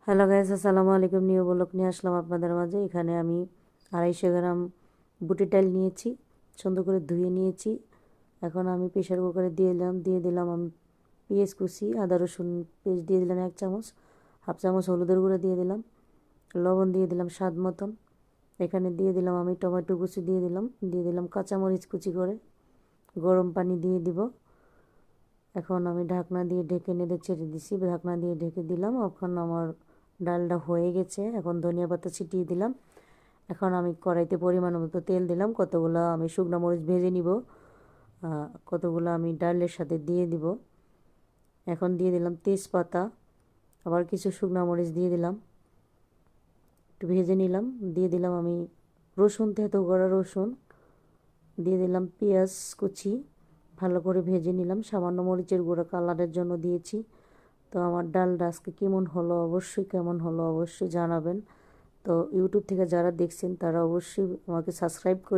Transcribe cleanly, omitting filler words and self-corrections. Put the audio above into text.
Hello guys, আসসালামু আলাইকুম। New blog নিয়ে আসলাম আপনাদের মাঝে। এখানে আমি 250 গ্রাম বুটের ডাল নিয়েছি, সুন্দর করে ধুয়ে নিয়েছি। এখন আমি প্রেশার কুকারে দিয়ে দিলাম আমি পেঁয়াজ কুচি, আদা রসুন পেস্ট দিয়ে দিলাম 1 চামচ, হাফ চামচ হলুদের গুঁড়ো দিয়ে দিলাম, লবণ দিয়ে দিলাম স্বাদ মতন। এখানে দিয়ে দিলাম আমি টমেটো কুচি দিয়ে দিলাম কাঁচামরিচ কুচি করে, গরম পানি দিয়ে দিব। এখন আমি ঢাকনা দিয়ে ঢেকে নেড়ে ছেড়ে দিছি, ঢাকনা দিয়ে ঢেকে দিলাম। এখন আমার ডালটা হয়ে গেছে। এখন ধনিয়া পাতা ছিটিয়ে দিলাম। এখন আমি কড়াইতে পরিমাণ মতো তেল দিলাম, কতগুলো আমি শুকনো মরিচ ভেজে নিব, কতগুলো আমি ডালের সাথে দিয়ে দিব। এখন দিয়ে দিলাম তেজপাতা, আবার কিছু শুকনো মরিচ দিয়ে দিলাম, একটু ভেজে নিলাম। দিয়ে দিলাম আমি রসুন, থেতো করা রসুন দিয়ে দিলাম, পেঁয়াজ কুচি ভালো করে ভেজে নিলাম, সামান্য মরিচের গুঁড়ো কালারের জন্য দিয়েছি। তো আমার ডালটা আজকে কেমন হলো অবশ্যই জানাবেন। তো ইউটিউব থেকে যারা দেখছেন তারা অবশ্যই আমাকে সাবস্ক্রাইব করে